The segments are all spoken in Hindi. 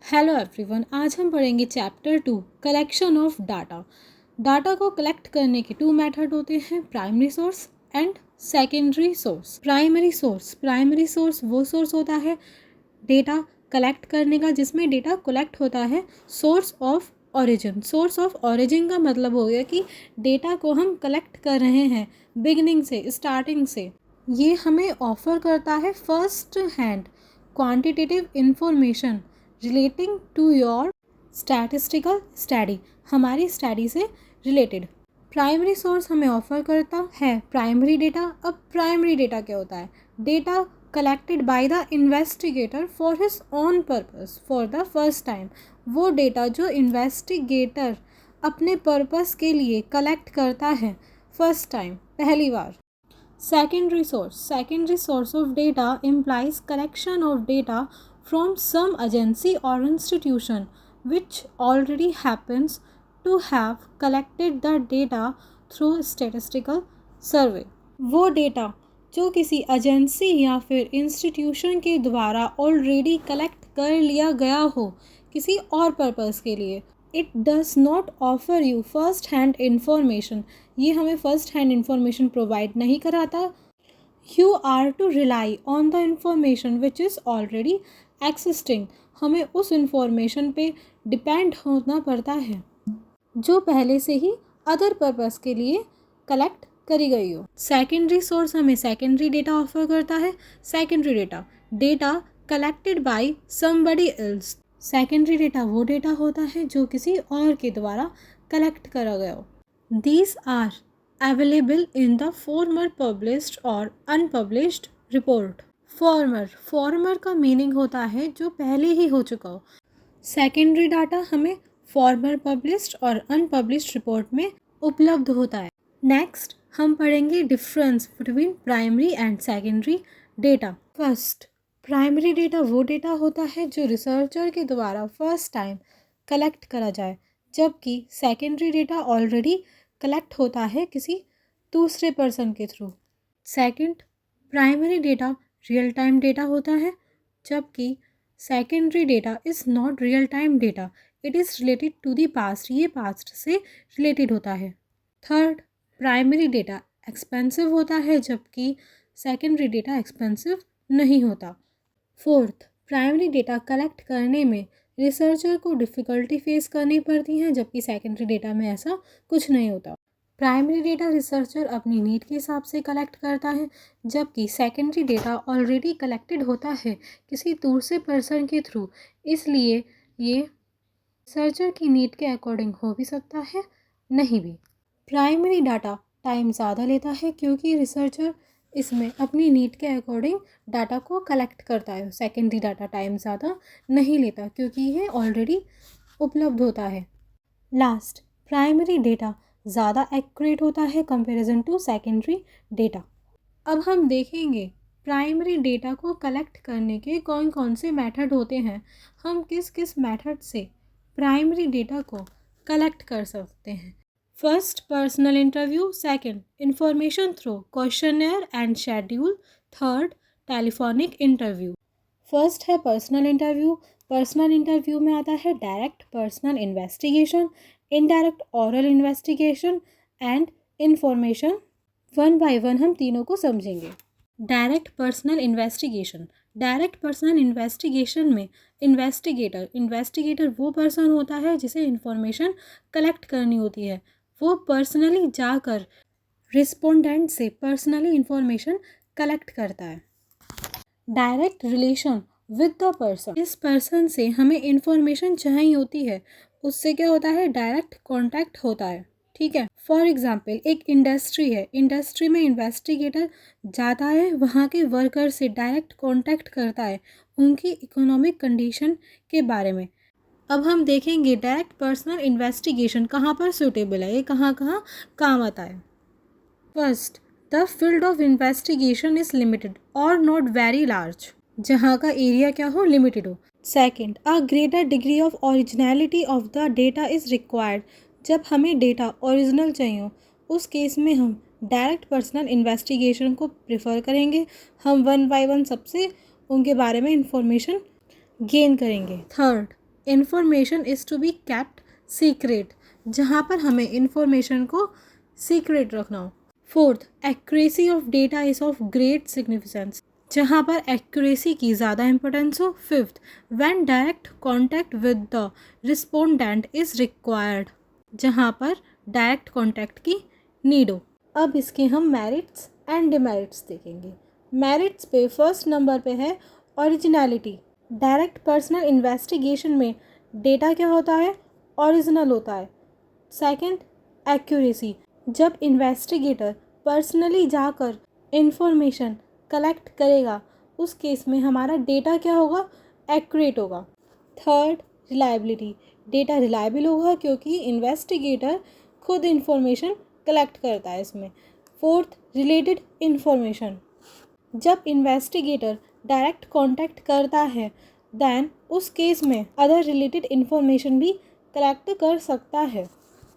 हेलो एवरीवन, आज हम पढ़ेंगे chapter 2 collection of data. Data को कलेक्ट करने के 2 मेथड होते हैं, primary source and secondary source. Primary source वो सोर्स होता है डेटा कलेक्ट करने का जिसमें डेटा कलेक्ट होता है source of origin. Source of origin का मतलब हो गया कि डेटा को हम कलेक्ट कर रहे हैं बिगिनिंग से, स्टार्टिंग से। ये हमें ऑफर करता है first hand quantitative information relating to your statistical study, हमारी स्टडी से रिलेटेड। प्राइमरी सोर्स हमें ऑफर करता है प्राइमरी डेटा। अब प्राइमरी डेटा क्या होता है? Data collected by the investigator for his own purpose for the first time. वो डेटा जो इन्वेस्टिगेटर अपने पर्पस के लिए कलेक्ट करता है फर्स्ट टाइम, पहली बार। Secondary source of data implies collection of data from some agency or institution which already happens to have collected the data through statistical survey। वो डेटा जो किसी एजेंसी या फिर इंस्टीट्यूशन के द्वारा ऑलरेडी कलेक्ट कर लिया गया हो किसी और पर्पस के लिए। It does not offer you first hand information, ये हमें फर्स्ट हैंड इंफॉर्मेशन प्रोवाइड नहीं कराता। You are to rely on the information which is already existing, हमें उस इंफॉर्मेशन पे डिपेंड होना पड़ता है जो पहले से ही अदर पर्पस के लिए कलेक्ट करी गई हो। सेकेंडरी सोर्स हमें सेकेंडरी डेटा ऑफर करता है। Secondary data collected by somebody else. Secondary data वो डेटा होता है जो किसी और के द्वारा कलेक्ट करा गया हो। These are available in the former published और अनपब्लिश्ड रिपोर्ट। फॉर्मर का मीनिंग होता है जो पहले ही हो चुका हो। सेकेंडरी डाटा हमें फॉर्मर पब्लिश्ड और अनपब्लिश्ड रिपोर्ट में उपलब्ध होता है। नेक्स्ट हम पढ़ेंगे difference between primary and secondary data. First, primary data वो डेटा होता है जो रिसर्चर के द्वारा फर्स्ट टाइम कलेक्ट करा जाए, जबकि सेकेंडरी डेटा ऑलरेडी कलेक्ट होता है किसी दूसरे पर्सन के through. Second, primary data real time data होता है, जबकि secondary data is not real time data, it is related to the past, ये पास्ट से रिलेटेड होता है। थर्ड, प्राइमरी डेटा एक्सपेंसिव होता है जबकि सेकेंडरी डेटा एक्सपेंसिव नहीं होता। फोर्थ, प्राइमरी डेटा कलेक्ट करने में रिसर्चर को डिफ़िकल्टी फेस करनी पड़ती है जबकि सेकेंडरी डेटा में ऐसा कुछ नहीं होता। प्राइमरी डेटा रिसर्चर अपनी नीड के हिसाब से कलेक्ट करता है, जबकि सेकेंडरी डेटा ऑलरेडी कलेक्टेड होता है किसी दूसरे पर्सन के थ्रू, इसलिए ये रिसर्चर की नीड के अकॉर्डिंग हो भी सकता है, नहीं भी। प्राइमरी डाटा टाइम ज़्यादा लेता है क्योंकि रिसर्चर इसमें अपनी नीड के अकॉर्डिंग डाटा को कलेक्ट करता है। सेकेंडरी डाटा टाइम ज़्यादा नहीं लेता क्योंकि ये ऑलरेडी उपलब्ध होता है। लास्ट, प्राइमरी डेटा ज़्यादा एक्यूरेट होता है कंपैरिजन टू सेकेंडरी डेटा। अब हम देखेंगे प्राइमरी डेटा को कलेक्ट करने के कौन कौन से मेथड होते हैं, हम किस किस मेथड से प्राइमरी डेटा को कलेक्ट कर सकते हैं। First, personal interview. Second, information through questionnaire and schedule. Third, telephonic interview. First है पर्सनल इंटरव्यू। पर्सनल इंटरव्यू में आता है direct personal investigation, indirect oral investigation and information. One by one हम तीनों को समझेंगे। Direct personal investigation. Direct personal investigation में इन्वेस्टिगेटर वो पर्सन होता है जिसे इंफॉर्मेशन कलेक्ट करनी होती है, वो पर्सनली जाकर रिस्पोंडेंट से पर्सनली इंफॉर्मेशन कलेक्ट करता है। Direct relation with the person, इस पर्सन से हमें इंफॉर्मेशन चाहिए होती है, उससे क्या होता है, डायरेक्ट कांटेक्ट होता है। ठीक है, फॉर एग्जांपल एक इंडस्ट्री है, इंडस्ट्री में इन्वेस्टिगेटर जाता है, वहाँ के वर्कर से डायरेक्ट कांटेक्ट करता है उनकी इकोनॉमिक कंडीशन के बारे में। अब हम देखेंगे डायरेक्ट पर्सनल इन्वेस्टिगेशन कहाँ पर सूटेबल है, ये कहाँ कहाँ काम आता है। First, the field of investigation is limited और नॉट वेरी लार्ज, जहाँ का एरिया क्या हो, लिमिटेड हो। Second, a greater degree of originality of the data is required, जब हमें डेटा ओरिजिनल चाहिए हो उस केस में हम डायरेक्ट पर्सनल इन्वेस्टिगेशन को प्रेफर करेंगे, हम वन बाय वन सबसे उनके बारे में इंफॉर्मेशन गेन करेंगे। Third, information is to be kept secret, जहाँ पर हमें इंफॉर्मेशन को सीक्रेट रखना हो। Fourth, accuracy of data is of great significance, जहाँ पर एक्यूरेसी की ज़्यादा इंपॉर्टेंस हो। Fifth, when direct contact with the respondent is required, जहाँ पर डायरेक्ट कॉन्टैक्ट की नीड हो। अब इसके हम मेरिट्स एंड डिमेरिट्स देखेंगे। मेरिट्स पे फर्स्ट नंबर पे है ओरिजिनलिटी। डायरेक्ट पर्सनल इन्वेस्टिगेशन में डेटा क्या होता है? ओरिजिनल होता है। सेकंड, एक्यूरेसी, जब इन्वेस्टिगेटर पर्सनली जाकर इंफॉर्मेशन कलेक्ट करेगा उस केस में हमारा डेटा क्या होगा? एक्यूरेट होगा। थर्ड, रिलायबिलिटी, डेटा रिलायबल होगा क्योंकि इन्वेस्टिगेटर खुद इंफॉर्मेशन कलेक्ट करता है इसमें। फोर्थ, रिलेटेड इंफॉर्मेशन, जब इन्वेस्टिगेटर डायरेक्ट कांटेक्ट करता है देन उस केस में अदर रिलेटेड इंफॉर्मेशन भी कलेक्ट कर सकता है।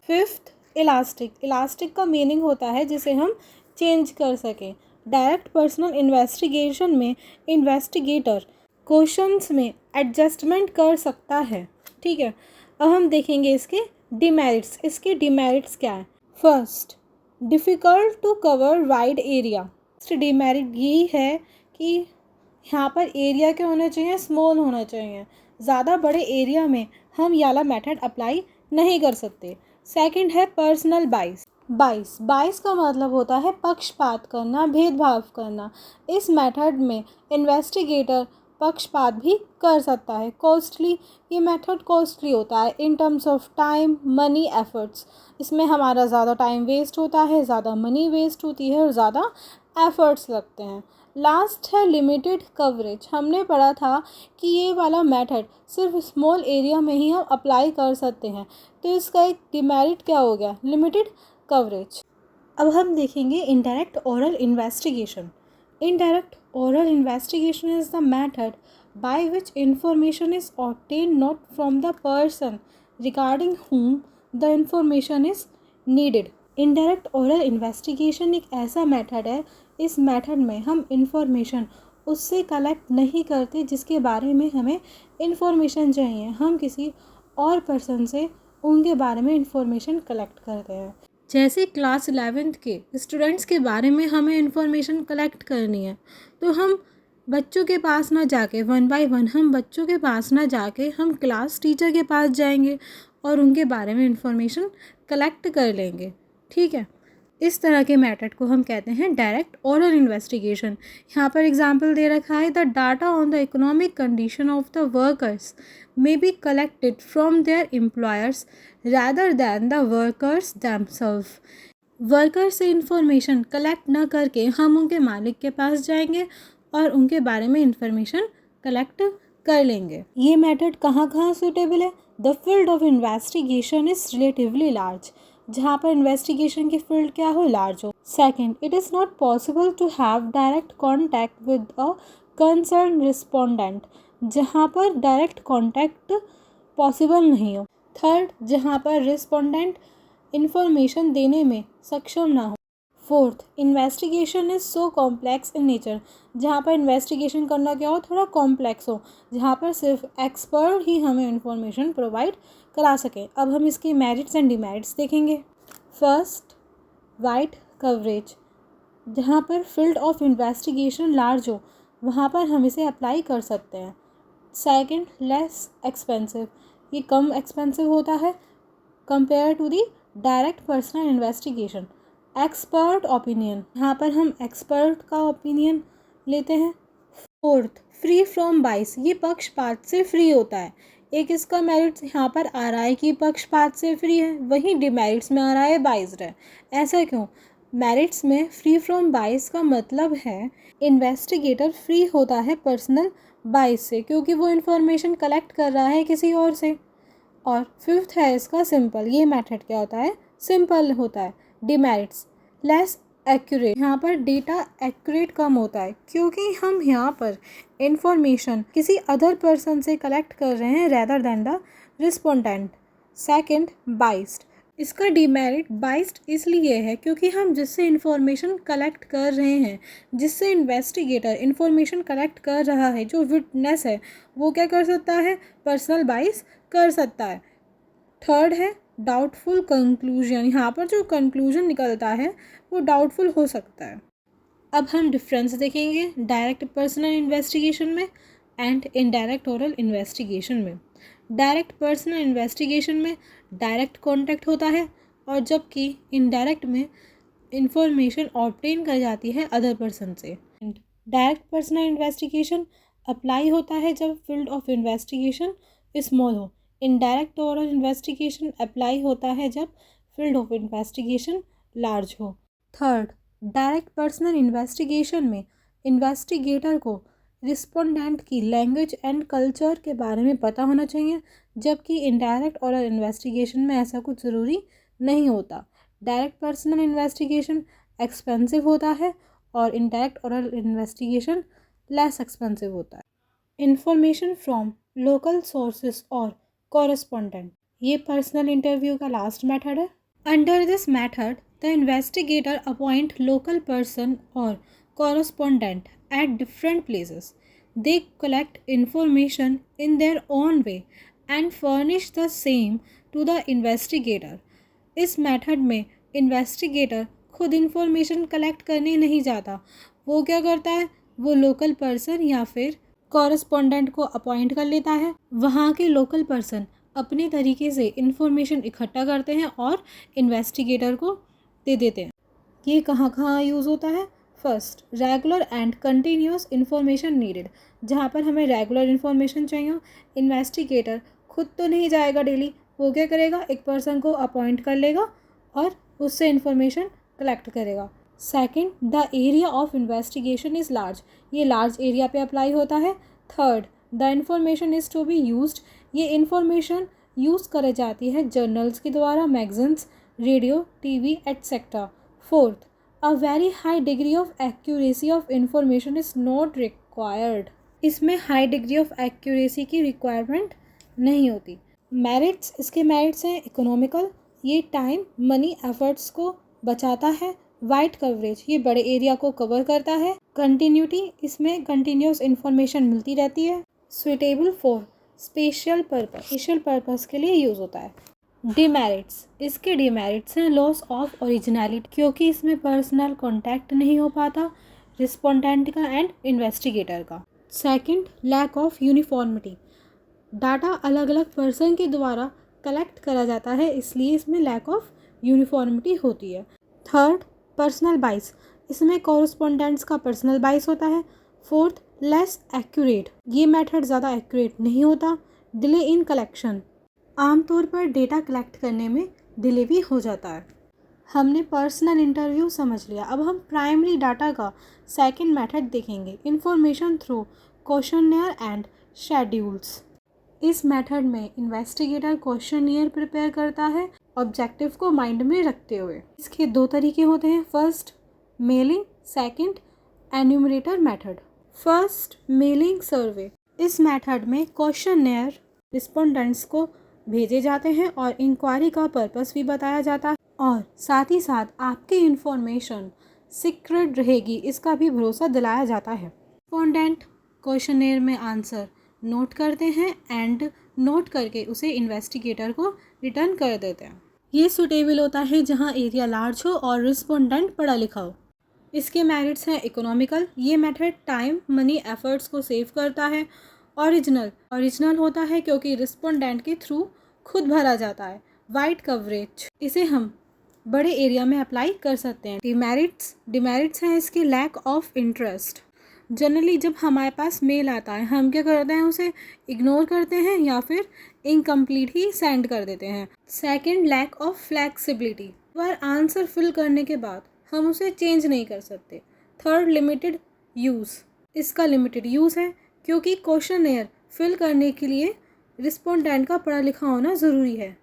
फिफ्थ, इलास्टिक, इलास्टिक का मीनिंग होता है जिसे हम चेंज कर सकें। डायरेक्ट पर्सनल इन्वेस्टिगेशन में इन्वेस्टिगेटर क्वेश्चंस में एडजस्टमेंट कर सकता है। ठीक है, अब हम देखेंगे इसके डिमेरिट्स। इसके डिमेरिट्स क्या है? First, difficult to cover wide area. Demerit यही है कि यहाँ पर एरिया क्या होना चाहिए? स्मॉल होना चाहिए। ज़्यादा बड़े एरिया में हम ये वाला मेथड अप्लाई नहीं कर सकते। सेकंड है पर्सनल बाइस। बाइस का मतलब होता है पक्षपात करना, भेदभाव करना। इस मेथड में इन्वेस्टिगेटर पक्षपात भी कर सकता है। कॉस्टली, ये मेथड कॉस्टली होता है in terms of time, money, efforts. इसमें हमारा ज़्यादा टाइम वेस्ट होता है, ज़्यादा मनी वेस्ट होती है और ज़्यादा एफर्ट्स लगते हैं। लास्ट है लिमिटेड कवरेज। हमने पढ़ा था कि ये वाला मेथड सिर्फ स्मॉल एरिया में ही हम अप्लाई कर सकते हैं, तो इसका एक डिमेरिट क्या हो गया? Limited coverage. अब हम देखेंगे indirect oral investigation. Indirect oral investigation is the method by which information is obtained not from the person regarding whom the information is needed. Indirect oral investigation एक ऐसा मेथड है, इस मेथड में हम इंफॉर्मेशन उससे कलेक्ट नहीं करते जिसके बारे में हमें इंफॉर्मेशन चाहिए। हम किसी और पर्सन से उनके बारे में इंफॉर्मेशन कलेक्ट करते हैं। जैसे क्लास 11th के स्टूडेंट्स के बारे में हमें इंफॉर्मेशन कलेक्ट करनी है, तो हम बच्चों के पास ना जाके वन बाय वन हम बच्चों के पास ना जाके हम क्लास टीचर के पास जाएंगे और उनके बारे में इंफॉर्मेशन कलेक्ट कर लेंगे। ठीक है, इस तरह के मेथड को हम कहते हैं डायरेक्ट ओरल इन्वेस्टिगेशन। यहाँ पर एग्जांपल दे रखा है, the data on the economic condition of the workers may be collected from their employers rather than the workers themselves। Worker से इंफॉर्मेशन कलेक्ट ना करके हम उनके मालिक के पास जाएंगे और उनके बारे में इंफॉर्मेशन कलेक्ट कर लेंगे। ये मेथड कहाँ कहाँ सूटेबल है? The field of investigation is relatively large, जहाँ पर इन्वेस्टिगेशन की फील्ड क्या हो? लार्ज हो। Second, it is not possible to have direct contact with a concern respondent, जहाँ पर डायरेक्ट कॉन्टैक्ट पॉसिबल नहीं हो। थर्ड, जहाँ पर रिस्पोंडेंट इंफॉर्मेशन देने में सक्षम ना हो। Fourth, investigation is so complex in nature, जहाँ पर इन्वेस्टिगेशन करना क्या हो? थोड़ा कॉम्प्लेक्स हो, जहाँ पर सिर्फ एक्सपर्ट ही हमें इंफॉर्मेशन प्रोवाइड करा सके। अब हम इसके मेरिट्स एंड डिमेरिट्स देखेंगे। फर्स्ट, वाइड कवरेज, जहाँ पर फील्ड ऑफ इन्वेस्टिगेशन लार्ज हो वहाँ पर हम इसे अप्लाई कर सकते हैं। सेकेंड, लेस एक्सपेंसिव, ये कम एक्सपेंसिव होता है compare to the direct personal investigation. Expert opinion, यहाँ पर हम एक्सपर्ट का ओपिनियन लेते हैं। फोर्थ, फ्री फ्रॉम बाइस, ये पक्षपात से फ्री होता है। एक इसका मेरिट्स यहाँ पर आ रहा है कि पक्षपात से फ्री है, वहीं डिमेरिट्स में आ रहा है बाइस्ड है। ऐसा क्यों? मेरिट्स में फ्री फ्रॉम बाइस का मतलब है इन्वेस्टिगेटर फ्री होता है पर्सनल बाइस से, क्योंकि वो इन्फॉर्मेशन कलेक्ट कर रहा है किसी और से। और फिफ्थ है इसका सिंपल, ये मेथड क्या होता है? सिंपल होता है। डिमेरिट्स, लेस एक्यूरेट, यहाँ पर डेटा एक्यूरेट कम होता है क्योंकि हम यहाँ पर इंफॉर्मेशन किसी अदर पर्सन से कलेक्ट कर रहे हैं rather than the respondent. Second, biased, इसका डिमेरिट बाइस्ड इसलिए है क्योंकि हम जिससे इंफॉर्मेशन कलेक्ट कर रहे हैं, जिससे इन्वेस्टिगेटर इंफॉर्मेशन कलेक्ट कर रहा है, जो विटनेस है, वो क्या कर सकता है, पर्सनल बाइस कर सकता है। थर्ड है डाउटफुल कंक्लूजन, यहाँ पर जो कंक्लूजन निकलता है वो डाउटफुल हो सकता है। अब हम डिफरेंस देखेंगे डायरेक्ट पर्सनल इन्वेस्टिगेशन में एंड इनडायरेक्ट ओरल इन्वेस्टिगेशन में। डायरेक्ट पर्सनल इन्वेस्टिगेशन में डायरेक्ट कॉन्टैक्ट होता है और जबकि इनडायरेक्ट में इंफॉर्मेशन ऑब्टेन कर जाती है अदर पर्सन से। डायरेक्ट पर्सनल इन्वेस्टिगेशन अप्लाई होता है जब फील्ड ऑफ इन्वेस्टिगेशन स्मॉल हो। इनडायरेक्ट ओरल इन्वेस्टिगेशन अप्लाई होता है जब फील्ड ऑफ इन्वेस्टिगेशन लार्ज हो। थर्ड, डायरेक्ट पर्सनल इन्वेस्टिगेशन में इन्वेस्टिगेटर को रिस्पोंडेंट की लैंग्वेज एंड कल्चर के बारे में पता होना चाहिए, जबकि इनडायरेक्ट ओरल इन्वेस्टिगेशन में ऐसा कुछ ज़रूरी नहीं होता। डायरेक्ट पर्सनल इन्वेस्टिगेशन एक्सपेंसिव होता है और indirect oral investigation less expensive होता है। इंफॉर्मेशन फ्रॉम लोकल सोर्सेस और कॉरेस्पॉन्डेंट, ये पर्सनल इंटरव्यू का लास्ट मेथड है। Under this method the investigator appoint local person और correspondent at different places. They collect information in their own way and furnish the same to the investigator. इस मेथड में इन्वेस्टिगेटर खुद इंफॉर्मेशन कलेक्ट करने नहीं जाता, वो क्या करता है, वो लोकल पर्सन या फिर कॉरेस्पॉन्डेंट को अपॉइंट कर लेता है। वहाँ के लोकल पर्सन अपने तरीके से इंफॉर्मेशन इकट्ठा करते हैं और इन्वेस्टिगेटर को दे देते हैं। ये कहाँ कहाँ यूज़ होता है? First, regular and continuous information needed, जहाँ पर हमें रेगुलर इन्फॉर्मेशन चाहिए। इन्वेस्टिगेटर खुद तो नहीं जाएगा डेली, वो क्या करेगा, एक पर्सन को अपॉइंट कर लेगा और उससे इन्फॉर्मेशन कलेक्ट करेगा। Second, the area of investigation is large, ये लार्ज एरिया पे अप्लाई होता है। Third, the information is to be used, ये इन्फॉर्मेशन यूज़ करी जाती है जर्नल्स के द्वारा, मैगजीन्स, रेडियो, टीवी एट्सेट्रा। Fourth, a very high degree of accuracy of information is not required, इसमें हाई डिग्री ऑफ एक्यूरेसी की रिक्वायरमेंट नहीं होती। मेरिट्स, इसके मेरिट्स हैं इकोनॉमिकल, ये टाइम मनी एफर्ट्स को बचाता है। वाइड कवरेज, ये बड़े एरिया को कवर करता है। कंटिन्यूटी, इसमें कंटिन्यूस इंफॉर्मेशन मिलती रहती है। सुइटेबल फॉर स्पेशल पर्पस के लिए यूज़ होता है। डिमेरिट्स, इसके डिमेरिट्स हैं लॉस ऑफ ओरिजिनलिटी, क्योंकि इसमें पर्सनल कांटेक्ट नहीं हो पाता रिस्पोंडेंट का एंड इन्वेस्टिगेटर का। Second, lack of uniformity, data अलग अलग पर्सन के द्वारा कलेक्ट करा जाता है, इसलिए इसमें लैक ऑफ यूनिफॉर्मिटी होती है। थर्ड, पर्सनल बाइस, इसमें कॉरेस्पोंडेंट्स का पर्सनल बाइस होता है। फोर्थ, लेस एक्यूरेट, ये मेथड ज़्यादा एक्यूरेट नहीं होता। डिले इन कलेक्शन, आमतौर पर डेटा कलेक्ट करने में डिले भी हो जाता है। हमने पर्सनल इंटरव्यू समझ लिया, अब हम प्राइमरी डाटा का सेकंड मेथड देखेंगे, information through questionnaire and schedules. इस मेथड में इन्वेस्टिगेटर क्वेश्चनर प्रिपेयर करता है ऑब्जेक्टिव को माइंड में रखते हुए। इसके दो तरीके होते हैं, first mailing, second enumerator method. First, mailing survey, इस मेथड में क्वेश्चनर रिस्पोंडेंट्स को भेजे जाते हैं और इंक्वायरी का पर्पस भी बताया जाता है और साथ ही साथ आपकी इंफॉर्मेशन सीक्रेट रहेगी, इसका भी भरोसा दिलाया जाता है। रिस्पोंडेंट क्वेश्चनर में आंसर नोट करते हैं एंड नोट करके उसे इन्वेस्टिगेटर को रिटर्न कर देते हैं। ये सुटेबल होता है जहां एरिया लार्ज हो और रिस्पोंडेंट पढ़ा लिखा हो। इसके मेरिट्स हैं इकोनॉमिकल, ये मेथड टाइम मनी एफर्ट्स को सेव करता है। ओरिजिनल होता है क्योंकि रिस्पोंडेंट के थ्रू खुद भरा जाता है। वाइड कवरेज, इसे हम बड़े एरिया में अप्लाई कर सकते हैं। डिमेरिट्स हैं इसके लैक ऑफ इंटरेस्ट, जनरली जब हमारे पास मेल आता है हम क्या करते हैं, उसे इग्नोर करते हैं या फिर इनकम्प्लीट ही सेंड कर देते हैं। सेकंड, लैक ऑफ फ्लैक्सिबिलिटी, पर आंसर फिल करने के बाद हम उसे चेंज नहीं कर सकते। थर्ड, लिमिटेड यूज़, इसका लिमिटेड यूज़ है क्योंकि क्वेश्चनर फिल करने के लिए रिस्पोंडेंट का पढ़ा लिखा होना ज़रूरी है।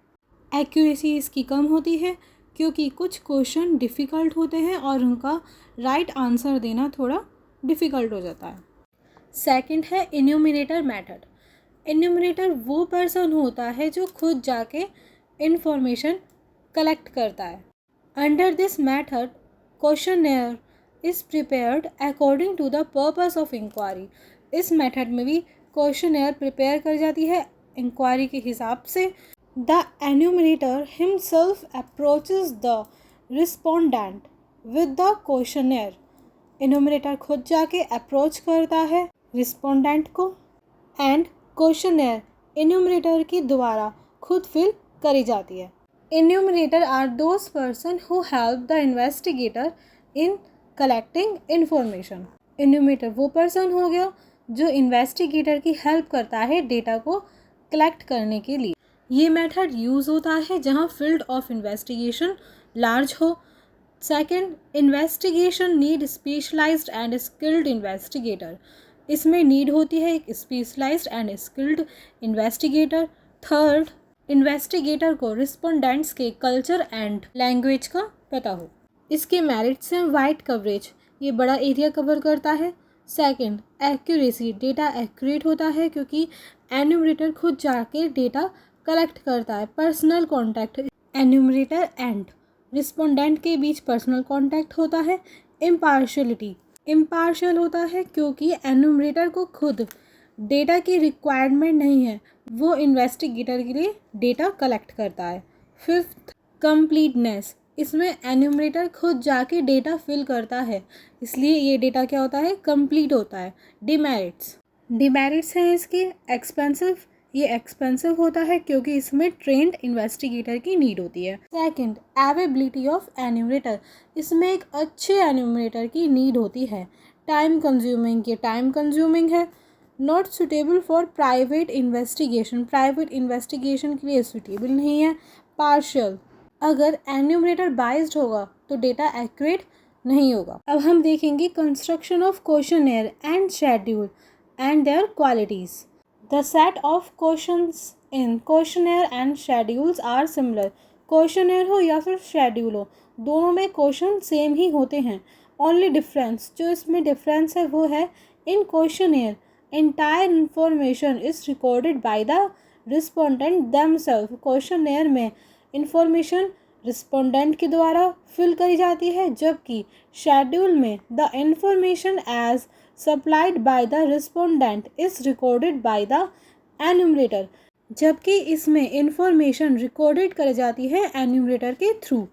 एक्यूरेसी इसकी कम होती है क्योंकि कुछ क्वेश्चन डिफ़िकल्ट होते हैं और उनका राइट आंसर देना थोड़ा डिफ़िकल्ट हो जाता है। सेकंड है इन्यूमिनेटर मेथड। इन्यूमिनेटर वो पर्सन होता है जो खुद जाके इंफॉर्मेशन कलेक्ट करता है। Under this method questionnaire is prepared according to the purpose of inquiry. इस मेथड में भी क्वेश्चनेयर प्रिपेयर कर जाती है इंक्वायरी के हिसाब से। The enumerator himself approaches the respondent with the questionnaire. Enumerator खुद जाके अप्रोच करता है रिस्पोंडेंट को एंड क्वेश्चनेयर एन्यूमरेटर के द्वारा खुद फिल करी जाती है। Enumerator are those person who help the investigator in collecting information. Enumerator वो पर्सन हो गया जो इन्वेस्टिगेटर की हेल्प करता है डेटा को कलेक्ट करने के लिए। ये मेथड यूज़ होता है जहाँ फील्ड ऑफ इन्वेस्टिगेशन लार्ज हो। Second, investigation need specialised and skilled investigator. इसमें नीड होती है एक specialised and skilled investigator. Third, investigator को रिस्पोंडेंट्स के कल्चर एंड लैंग्वेज का पता हो। इसके मेरिट्स हैं वाइड कवरेज, ये बड़ा एरिया कवर करता है। सेकंड, एक्यूरेसी, डेटा एक्यूरेट होता है क्योंकि एन्यूमरेटर खुद जाके डेटा कलेक्ट करता है। Personal contact, enumerator and respondent के बीच पर्सनल कॉन्टैक्ट होता है। इम्पार्शलिटी, इम्पार्शल होता है क्योंकि एन्यूमरेटर को खुद डेटा की रिक्वायरमेंट नहीं है, वो इन्वेस्टिगेटर के लिए डेटा कलेक्ट करता है। फिफ्थ, कंप्लीटनेस, इसमें एन्यूमरेटर खुद जाके डेटा फिल करता है, इसलिए ये डेटा क्या होता है, कंप्लीट होता है। डिमेरिट्स, डिमेरिट्स हैं इसके एक्सपेंसिव, ये एक्सपेंसिव होता है क्योंकि इसमें ट्रेंड इन्वेस्टिगेटर की नीड होती है। सेकंड, अवेलेबिलिटी ऑफ एन्यूमरेटर, इसमें एक अच्छे एन्यूमरेटर की नीड होती है। टाइम कंज्यूमिंग, ये टाइम कंज्यूमिंग है। Not suitable for private investigation, private investigation के लिए सुटेबल नहीं है। पार्शियल, अगर एन्यूमरेटर बाइस्ड होगा तो डेटा एक्यूरेट नहीं होगा। अब हम देखेंगे construction of questionnaire and schedule and their qualities. The set of questions in questionnaire and schedules are similar. Questionnaire हो या फिर शेड्यूल हो, दोनों में क्वेश्चन सेम ही होते हैं। ओनली डिफरेंस, जो इसमें डिफरेंस है वो है in questionnaire entire information is recorded by the respondent themselves. Questionnaire में इंफॉर्मेशन रिस्पोंडेंट के द्वारा फिल करी जाती है, जबकि शेड्यूल में the information as supplied by the respondent is recorded by the enumerator, जबकि इसमें इंफॉर्मेशन रिकॉर्डेड कर जाती है एन्यूमरेटर के थ्रू।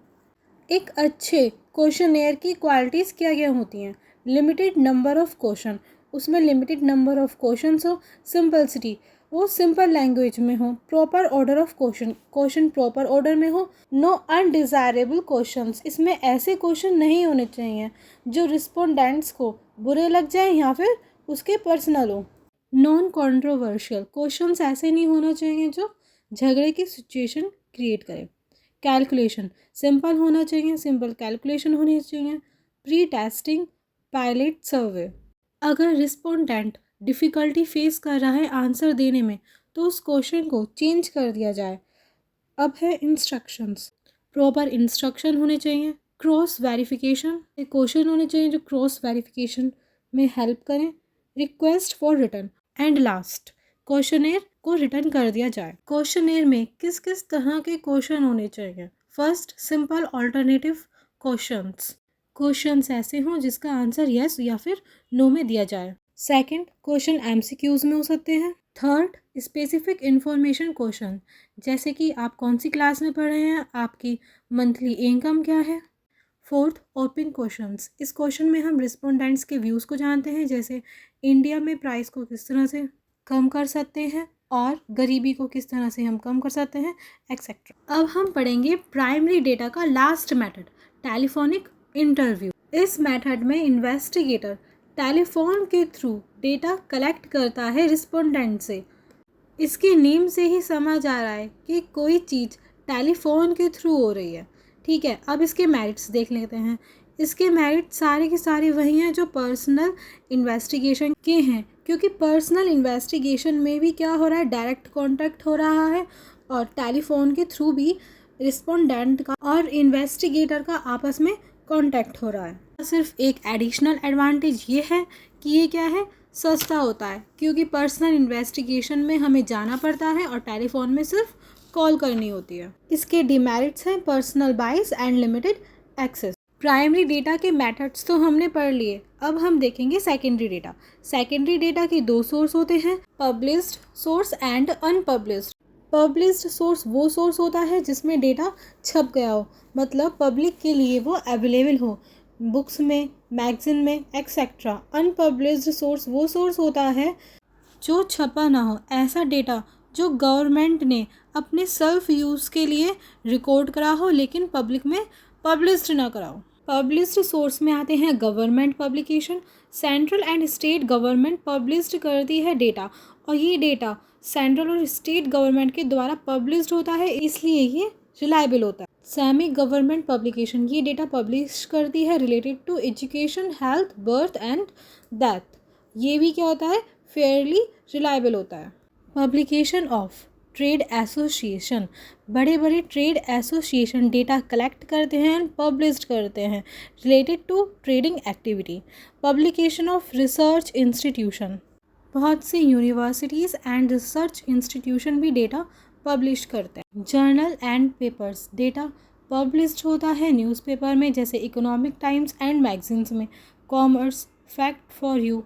एक अच्छे क्वेश्चनेयर की क्वालिटीज़ क्या क्या होती हैं? लिमिटेड नंबर ऑफ क्वेश्चन, उसमें लिमिटेड नंबर ऑफ क्वेश्चंस हो। सिंपलिसिटी, वो सिंपल लैंग्वेज में हो। Proper order of question, question proper order में हो। नो अनडिज़ायरेबल क्वेश्चंस, इसमें ऐसे क्वेश्चन नहीं होने चाहिए जो रिस्पोंडेंट्स को बुरे लग जाए या फिर उसके पर्सनल हो। नॉन कंट्रोवर्शियल, क्वेश्चंस ऐसे नहीं होना चाहिए जो झगड़े की सिचुएशन क्रिएट करे। कैलकुलेशन, सिंपल होना चाहिए, सिंपल कैलकुलेशन होनी चाहिए। प्री टेस्टिंग पायलट सर्वे, अगर रिस्पोंडेंट डिफ़िकल्टी फेस कर रहा है आंसर देने में तो उस क्वेश्चन को चेंज कर दिया जाए। अब है इंस्ट्रक्शंस, प्रॉपर इंस्ट्रक्शन होने चाहिए। क्रॉस वेरिफिकेशन, एक क्वेश्चन होने चाहिए जो क्रॉस वेरिफिकेशन में हेल्प करें। Request for return and last, questionnaire को रिटर्न कर दिया जाए। क्वेश्चनेयर में किस किस तरह के क्वेश्चन होने चाहिए? First, simple alternative questions, questions ऐसे हों जिसका आंसर यस या फिर नो में दिया जाए। सेकंड, क्वेश्चन एमसीक्यूज में हो सकते हैं। थर्ड, स्पेसिफिक इंफॉर्मेशन क्वेश्चन, जैसे कि आप कौन सी क्लास में पढ़ रहे हैं, आपकी मंथली इनकम क्या है। फोर्थ, ओपन क्वेश्चंस, इस क्वेश्चन में हम रिस्पोंडेंट्स के व्यूज़ को जानते हैं, जैसे इंडिया में प्राइस को किस तरह से कम कर सकते हैं और गरीबी को किस तरह से हम कम कर सकते हैं, एक्सेट्रा। अब हम पढ़ेंगे प्राइमरी डेटा का लास्ट मेथड, टेलीफोनिक इंटरव्यू। इस मेथड में इन्वेस्टिगेटर टेलीफोन के थ्रू डेटा कलेक्ट करता है रिस्पोंडेंट से। इसके नेम से ही समझ आ रहा है कि कोई चीज़ टेलीफोन के थ्रू हो रही है। ठीक है, अब इसके मेरिट्स देख लेते हैं। इसके मेरिट सारे के सारे वही हैं जो पर्सनल इन्वेस्टिगेशन के हैं, क्योंकि पर्सनल इन्वेस्टिगेशन में भी क्या हो रहा है, डायरेक्ट कांटेक्ट हो रहा है और टेलीफोन के थ्रू भी रिस्पोंडेंट का और इन्वेस्टिगेटर का आपस में कांटेक्ट हो रहा है। सिर्फ एक एडिशनल एडवांटेज ये है कि ये क्या है, सस्ता होता है, क्योंकि पर्सनल इन्वेस्टिगेशन में हमें जाना पड़ता है और टेलीफोन में सिर्फ कॉल करनी होती है। इसके डिमेरिट्स हैं personal bias and limited access. Primary data के मेथड्स तो हमने पढ़ लिए, अब हम देखेंगे सेकेंडरी डेटा। सेकेंडरी डेटा के दो सोर्स होते हैं, published source and unpublished. Published source वो सोर्स होता है जिसमें डेटा छप गया हो, मतलब पब्लिक के लिए वो अवेलेबल हो, बुक्स में, मैगजीन में एक्सेट्रा। अनपब्लिश्ड सोर्स वो सोर्स होता है जो छपा ना हो, ऐसा डेटा जो गवर्नमेंट ने अपने सेल्फ यूज़ के लिए रिकॉर्ड करा हो लेकिन पब्लिक में पब्लिश्ड ना करा हो। पब्लिश्ड सोर्स में आते हैं government publication. Central and state government published करती है डेटा, और ये डेटा सेंट्रल और स्टेट गवर्नमेंट के द्वारा पब्लिश्ड होता है, इसलिए ये रिलायबल होता है। सेमी गवर्नमेंट पब्लिकेशन ये डेटा पब्लिश करती है related to education, health, birth and death. ये भी क्या होता है, फेयरली रिलायबल होता है। पब्लिकेशन ऑफ ट्रेड एसोसिएशन, बड़े बड़े ट्रेड एसोसिएशन डेटा कलेक्ट करते हैं एंड पब्लिश्ड करते हैं related to trading activity. Publication of research institution, बहुत सी यूनिवर्सिटीज़ एंड रिसर्च इंस्टीट्यूशन भी डेटा पब्लिश करते हैं। Journal and papers, data published होता है न्यूज़पेपर में जैसे इकोनॉमिक टाइम्स एंड मैगजीन्स में। Commerce, fact for you.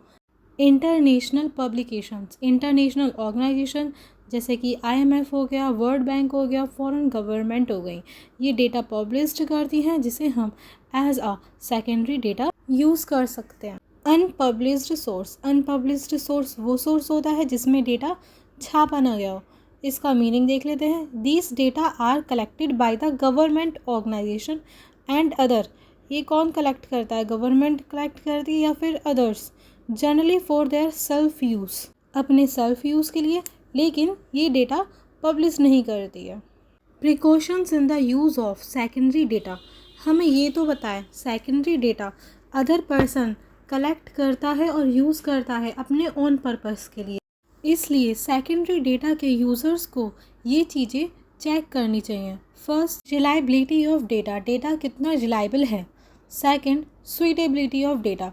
International publications, international organisation जैसे कि IMF हो गया, वर्ल्ड बैंक हो गया, फॉरेन गवर्नमेंट हो गई, ये डेटा पब्लिश्ड करती हैं जिसे हम as a secondary data use कर सकते हैं। अनपब्लिश्ड सोर्स, अनपब्लिश्ड सोर्स वो सोर्स होता है जिसमें डेटा छापा ना गया हो। इसका मीनिंग देख लेते हैं। These data are collected by the government organisation and other. ये कौन कलेक्ट करता है, गवर्नमेंट कलेक्ट करती है या फिर others? Generally for their self use, अपने सेल्फ यूज़ के लिए, लेकिन ये डेटा पब्लिश नहीं करती है। Precautions in the use of secondary data, हमें ये तो बताएं secondary data other person collect करता है और यूज़ करता है अपने ओन पर्पस के लिए, इसलिए सेकेंडरी डेटा के यूज़र्स को ये चीज़ें चेक करनी चाहिए। First, reliability of data, data कितना रिलायबल है। सेकंड, सुइटेबिलिटी ऑफ डेटा,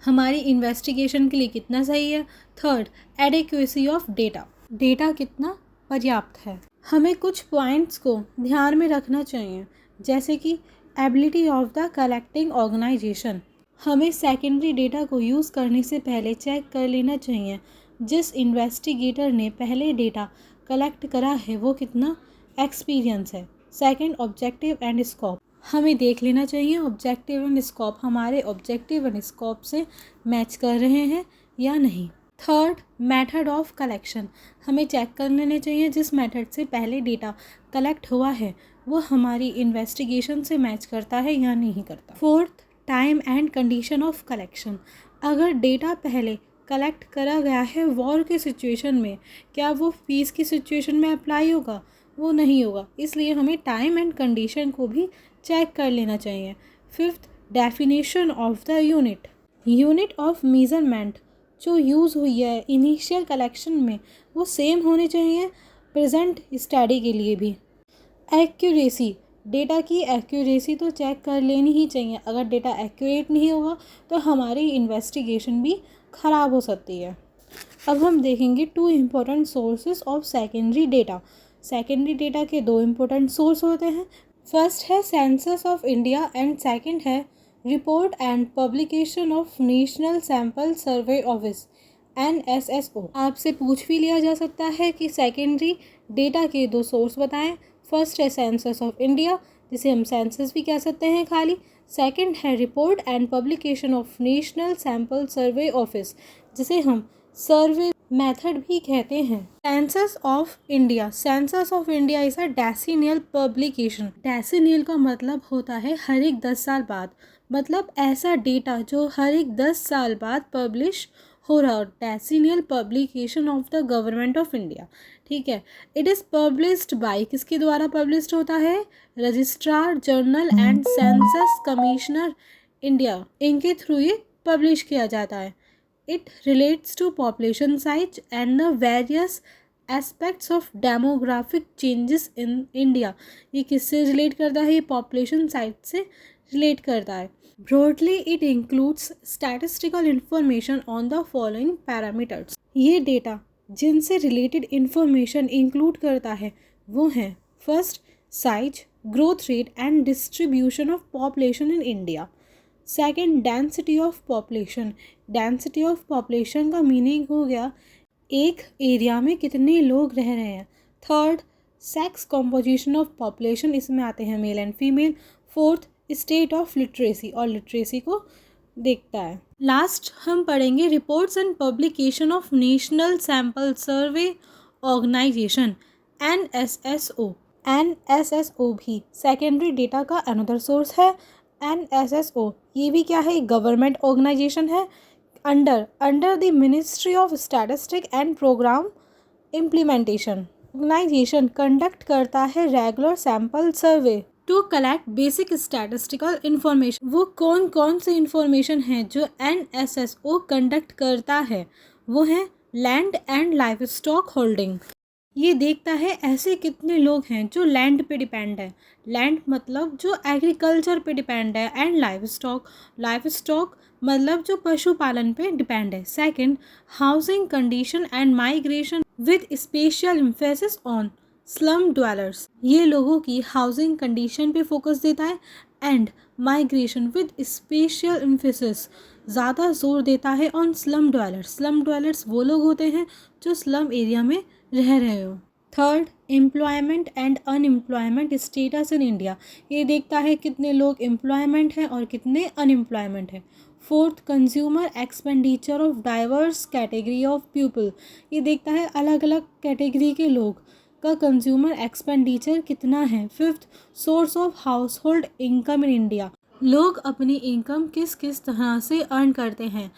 हमारी इन्वेस्टिगेशन के लिए कितना सही है। Third, adequacy of data, data कितना पर्याप्त है। हमें कुछ पॉइंट्स को ध्यान में रखना चाहिए, जैसे कि ability of the collecting organisation, हमें सेकेंडरी डेटा को यूज़ करने से पहले चेक कर लेना चाहिए जिस इन्वेस्टिगेटर ने पहले डेटा कलेक्ट करा है वो कितना एक्सपीरियंस है। सेकंड, ऑब्जेक्टिव एंड स्कोप, हमें देख लेना चाहिए ऑब्जेक्टिव एंड स्कोप हमारे ऑब्जेक्टिव एंड स्कोप से मैच कर रहे हैं या नहीं। थर्ड, मेथड ऑफ कलेक्शन, हमें चेक कर लेना चाहिए जिस मेथड से पहले डेटा कलेक्ट हुआ है वो हमारी इन्वेस्टिगेशन से मैच करता है या नहीं करता। Fourth, time and condition of collection, अगर डेटा पहले कलेक्ट करा गया है वॉर के सिचुएशन में, क्या वो पीस की सिचुएशन में अप्लाई होगा? वो नहीं होगा, इसलिए हमें टाइम एंड कंडीशन को भी चेक कर लेना चाहिए। Fifth, definition of the unit, unit of measurement जो यूज़ हुई है इनिशियल कलेक्शन में वो सेम होने चाहिए प्रेजेंट स्टडी के लिए भी। एक्यूरेसी, डेटा की एक्यूरेसी तो चेक कर लेनी ही चाहिए, अगर डेटा एक्यूरेट नहीं होगा तो हमारी इन्वेस्टिगेशन भी ख़राब हो सकती है। अब हम देखेंगे two important sources of secondary data. Secondary data के दो इम्पोर्टेंट सोर्स होते हैं, फर्स्ट है census of India and second है report and publication of national sample survey office NSSO। आपसे पूछ भी लिया जा सकता है कि सेकेंडरी डेटा के दो सोर्स बताएं। फर्स्ट है सेंसस ऑफ इंडिया जिसे हम सेंसस भी कह सकते हैं खाली। सेकंड है report and publication of national sample survey office जिसे हम सर्वे मेथड भी कहते हैं। Census of India, census of India is a decennial publication. Decennial का मतलब होता है हर एक 10 साल बाद, मतलब ऐसा डेटा जो हर एक 10 साल बाद पब्लिश हो रहा हो। Decennial publication of the government of India, ठीक है। इट इज़ पब्लिश्ड बाय, किसके द्वारा पब्लिश्ड होता है? Registrar general and census commissioner India, इनके थ्रू ये पब्लिश किया जाता है। It relates to population size and the various aspects of demographic changes in India. ये किससे रिलेट करता है? ये पॉपुलेशन साइज से रिलेट करता है। Broadly it includes statistical information on the following parameters. ये डेटा जिनसे रिलेटेड इंफॉर्मेशन इंक्लूड करता है वो हैं first size, growth rate and distribution of population in India. Second density of population. Density of population का मीनिंग हो गया एक एरिया में कितने लोग रह रहे हैं। Third sex composition of population, इसमें आते हैं male and female. Fourth state of literacy, और लिटरेसी को देखता है। लास्ट हम पढ़ेंगे reports and publication of national sample survey organisation NSSO। NSSO भी सेकेंडरी डेटा का अनदर सोर्स है। NSSO ये भी क्या है, गवर्नमेंट ऑर्गेनाइजेशन है under the ministry of statistic and programme implementation. Organisation conduct करता है regular sample survey to collect basic statistical information. वो कौन कौन से इंफॉर्मेशन है जो NSSO कंडक्ट करता है, वो है land and life stock holding. ये देखता है ऐसे कितने लोग हैं जो लैंड पे डिपेंड है, लैंड मतलब जो एग्रीकल्चर पे डिपेंड है, एंड लाइफ स्टॉक मतलब जो पशुपालन पे डिपेंड है। Second housing condition and migration with special emphasis on slum dwellers. ये लोगों की हाउसिंग कंडीशन पे फोकस देता है, and migration with special emphasis ज़्यादा जोर देता है ऑन स्लम ड्वेलर्स वो लोग होते हैं जो स्लम एरिया में रह रहे हो। Third employment and unemployment status in India. ये देखता है कितने लोग एम्प्लॉयमेंट हैं और कितने अनएम्प्लॉयमेंट हैं। Fourth consumer expenditure of diverse category of people. ये देखता है अलग अलग कैटेगरी के लोग का कंज्यूमर एक्सपेंडिचर कितना है। Fifth source of house hold income in India. लोग अपनी इनकम किस किस तरह से अर्न करते हैं।